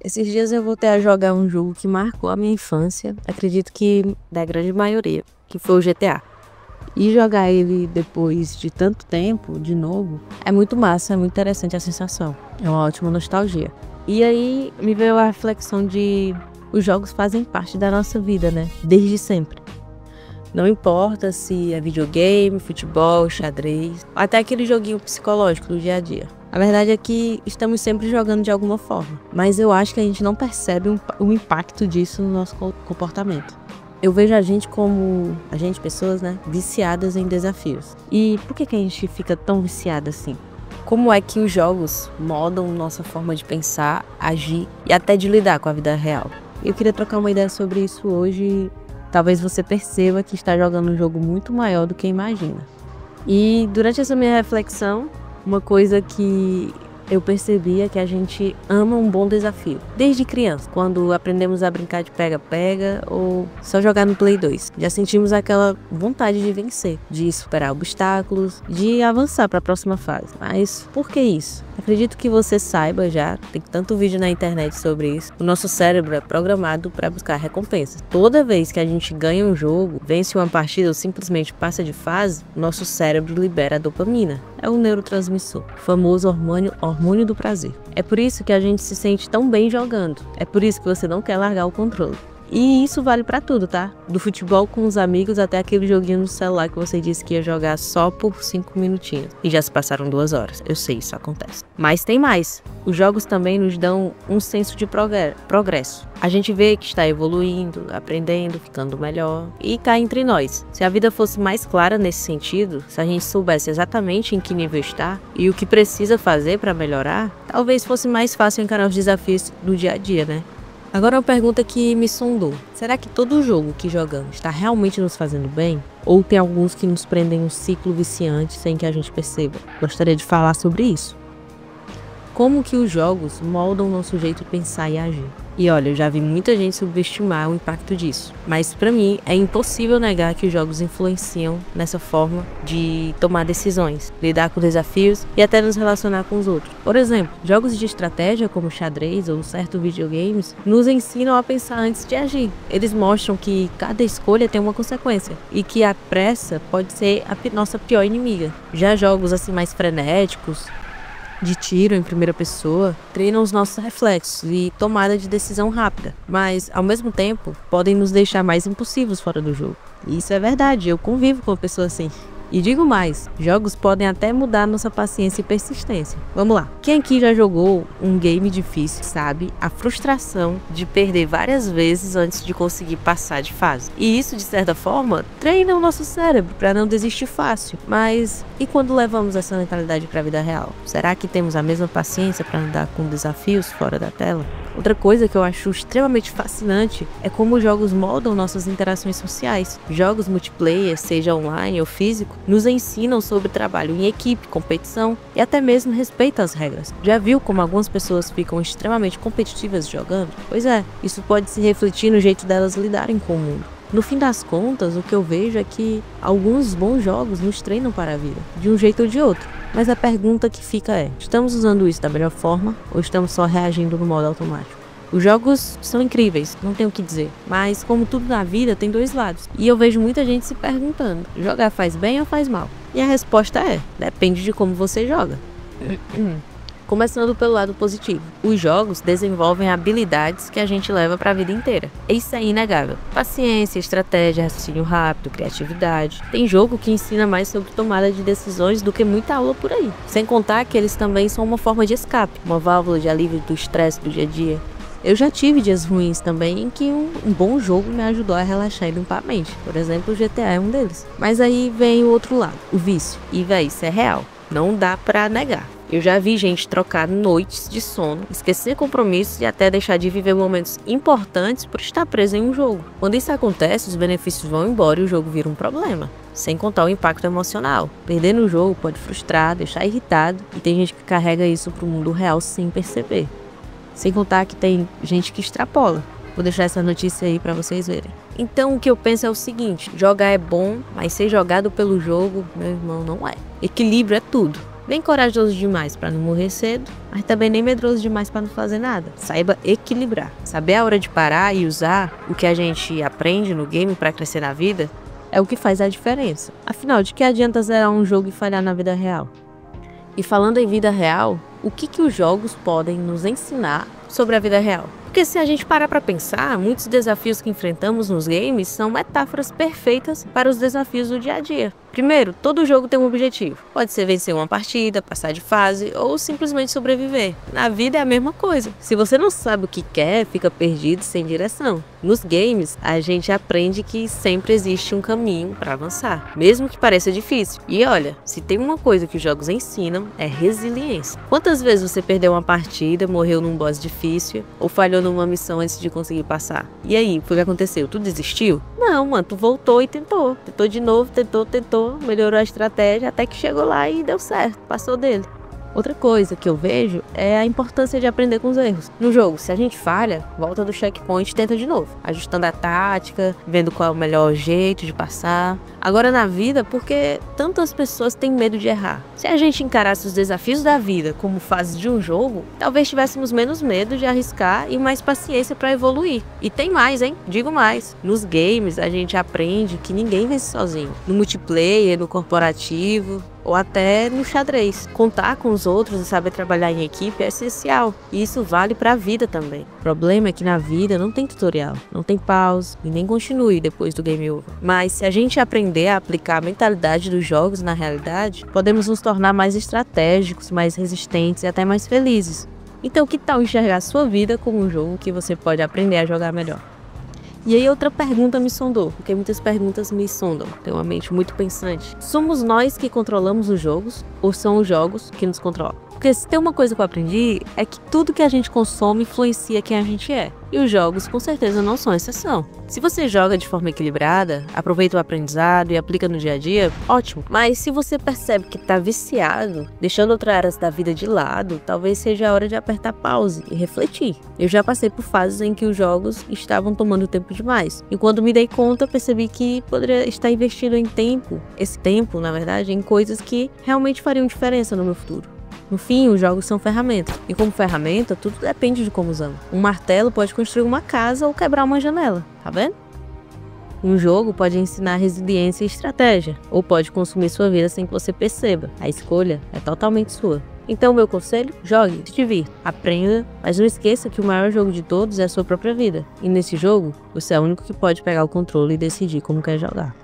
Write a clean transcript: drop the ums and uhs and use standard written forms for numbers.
Esses dias eu voltei a jogar um jogo que marcou a minha infância, acredito que da grande maioria, que foi o GTA. E jogar ele depois de tanto tempo, de novo, é muito massa, é muito interessante a sensação. É uma ótima nostalgia. E aí me veio a reflexão de os jogos fazem parte da nossa vida, né? Desde sempre. Não importa se é videogame, futebol, xadrez, até aquele joguinho psicológico do dia a dia. A verdade é que estamos sempre jogando de alguma forma, mas eu acho que a gente não percebe o impacto disso no nosso comportamento. Eu vejo a gente como, pessoas, né, viciadas em desafios. E por que a gente fica tão viciada assim? Como é que os jogos moldam nossa forma de pensar, agir e até de lidar com a vida real? Eu queria trocar uma ideia sobre isso hoje. Talvez você perceba que está jogando um jogo muito maior do que imagina. E durante essa minha reflexão, uma coisa que eu percebi é que a gente ama um bom desafio. Desde criança, quando aprendemos a brincar de pega-pega ou só jogar no Play 2. Já sentimos aquela vontade de vencer, de superar obstáculos, de avançar para a próxima fase. Mas por que isso? Acredito que você saiba já, tem tanto vídeo na internet sobre isso. O nosso cérebro é programado para buscar recompensas. Toda vez que a gente ganha um jogo, vence uma partida ou simplesmente passa de fase, nosso cérebro libera a dopamina. É um neurotransmissor, o famoso hormônio do prazer. É por isso que a gente se sente tão bem jogando. É por isso que você não quer largar o controle. E isso vale pra tudo, tá? Do futebol com os amigos até aquele joguinho no celular que você disse que ia jogar só por 5 minutinhos. E já se passaram 2 horas. Eu sei, isso acontece. Mas tem mais. Os jogos também nos dão um senso de progresso. A gente vê que está evoluindo, aprendendo, ficando melhor. E cá entre nós, se a vida fosse mais clara nesse sentido, se a gente soubesse exatamente em que nível está e o que precisa fazer para melhorar, talvez fosse mais fácil encarar os desafios do dia a dia, né? Agora uma pergunta que me sondou. Será que todo jogo que jogamos está realmente nos fazendo bem? Ou tem alguns que nos prendem em um ciclo viciante sem que a gente perceba? Gostaria de falar sobre isso. Como que os jogos moldam o nosso jeito de pensar e agir? E olha, eu já vi muita gente subestimar o impacto disso. Mas pra mim é impossível negar que os jogos influenciam nessa forma de tomar decisões, lidar com desafios e até nos relacionar com os outros. Por exemplo, jogos de estratégia como xadrez ou certos videogames nos ensinam a pensar antes de agir. Eles mostram que cada escolha tem uma consequência e que a pressa pode ser a nossa pior inimiga. Já jogos assim mais frenéticos, de tiro em primeira pessoa, treinam os nossos reflexos e tomada de decisão rápida, mas ao mesmo tempo podem nos deixar mais impulsivos fora do jogo. E isso é verdade, eu convivo com uma pessoa assim. E digo mais, jogos podem até mudar nossa paciência e persistência. Vamos lá, quem aqui já jogou um game difícil sabe a frustração de perder várias vezes antes de conseguir passar de fase. E isso, de certa forma, treina o nosso cérebro para não desistir fácil. Mas e quando levamos essa mentalidade para a vida real? Será que temos a mesma paciência para lidar com desafios fora da tela? Outra coisa que eu acho extremamente fascinante é como os jogos moldam nossas interações sociais. Jogos multiplayer, seja online ou físico, nos ensinam sobre trabalho em equipe, competição e até mesmo respeito às regras. Já viu como algumas pessoas ficam extremamente competitivas jogando? Pois é, isso pode se refletir no jeito delas lidarem com o mundo. No fim das contas, o que eu vejo é que alguns bons jogos nos treinam para a vida, de um jeito ou de outro. Mas a pergunta que fica é, estamos usando isso da melhor forma ou estamos só reagindo no modo automático? Os jogos são incríveis, não tenho o que dizer, mas como tudo na vida tem dois lados. E eu vejo muita gente se perguntando, jogar faz bem ou faz mal? E a resposta é, depende de como você joga. Começando pelo lado positivo, os jogos desenvolvem habilidades que a gente leva para a vida inteira. Isso é inegável. Paciência, estratégia, raciocínio rápido, criatividade. Tem jogo que ensina mais sobre tomada de decisões do que muita aula por aí. Sem contar que eles também são uma forma de escape, uma válvula de alívio do estresse do dia a dia. Eu já tive dias ruins também em que um bom jogo me ajudou a relaxar e limpar a mente. Por exemplo, o GTA é um deles. Mas aí vem o outro lado, o vício. E véi, isso é real. Não dá pra negar. Eu já vi gente trocar noites de sono, esquecer compromissos e até deixar de viver momentos importantes por estar preso em um jogo. Quando isso acontece, os benefícios vão embora e o jogo vira um problema. Sem contar o impacto emocional. Perder no jogo pode frustrar, deixar irritado e tem gente que carrega isso pro mundo real sem perceber. Sem contar que tem gente que extrapola. Vou deixar essa notícia aí pra vocês verem. Então o que eu penso é o seguinte, jogar é bom, mas ser jogado pelo jogo, meu irmão, não é. Equilíbrio é tudo. bem corajoso demais para não morrer cedo, mas também nem medroso demais para não fazer nada. Saiba equilibrar. Saber a hora de parar e usar o que a gente aprende no game para crescer na vida é o que faz a diferença. Afinal, de que adianta zerar um jogo e falhar na vida real? E falando em vida real, o que os jogos podem nos ensinar sobre a vida real? Porque se a gente parar para pensar, muitos desafios que enfrentamos nos games são metáforas perfeitas para os desafios do dia a dia. Primeiro, todo jogo tem um objetivo. Pode ser vencer uma partida, passar de fase ou simplesmente sobreviver. Na vida é a mesma coisa. Se você não sabe o que quer, fica perdido sem direção. Nos games, a gente aprende que sempre existe um caminho para avançar, mesmo que pareça difícil. E olha, se tem uma coisa que os jogos ensinam, é resiliência. Quantas vezes você perdeu uma partida, morreu num boss difícil ou falhou numa missão antes de conseguir passar? E aí, o que aconteceu? Tu desistiu? Não, mano, tu voltou e tentou. Tentou de novo, tentou, melhorou a estratégia até que chegou lá e deu certo, passou dele. Outra coisa que eu vejo é a importância de aprender com os erros. No jogo, se a gente falha, volta do checkpoint e tenta de novo, ajustando a tática, vendo qual é o melhor jeito de passar. Agora na vida, porque tantas pessoas têm medo de errar? Se a gente encarasse os desafios da vida como fases de um jogo, talvez tivéssemos menos medo de arriscar e mais paciência para evoluir. E tem mais, hein? Digo mais. Nos games, a gente aprende que ninguém vence sozinho. No multiplayer, no corporativo ou até no xadrez. Contar com os outros e saber trabalhar em equipe é essencial. E isso vale para a vida também. O problema é que na vida não tem tutorial, não tem pause e nem continue depois do game over. Mas se a gente aprender a aplicar a mentalidade dos jogos na realidade, podemos nos tornar mais estratégicos, mais resistentes e até mais felizes. Então que tal enxergar a sua vida como um jogo que você pode aprender a jogar melhor? E aí outra pergunta me sondou, porque muitas perguntas me sondam, tenho uma mente muito pensante. Somos nós que controlamos os jogos ou são os jogos que nos controlam? Porque se tem uma coisa que eu aprendi é que tudo que a gente consome influencia quem a gente é. E os jogos com certeza não são exceção. Se você joga de forma equilibrada, aproveita o aprendizado e aplica no dia a dia, ótimo. Mas se você percebe que está viciado, deixando outras áreas da vida de lado, talvez seja a hora de apertar pause e refletir. Eu já passei por fases em que os jogos estavam tomando tempo demais. E quando me dei conta, percebi que poderia estar investindo esse tempo, na verdade, em coisas que realmente fariam diferença no meu futuro. No fim, os jogos são ferramentas. E como ferramenta, tudo depende de como usamos. Um martelo pode construir uma casa ou quebrar uma janela, tá vendo? Um jogo pode ensinar resiliência e estratégia, ou pode consumir sua vida sem que você perceba. A escolha é totalmente sua. Então, meu conselho, jogue, se divirta, aprenda, mas não esqueça que o maior jogo de todos é a sua própria vida. E nesse jogo, você é o único que pode pegar o controle e decidir como quer jogar.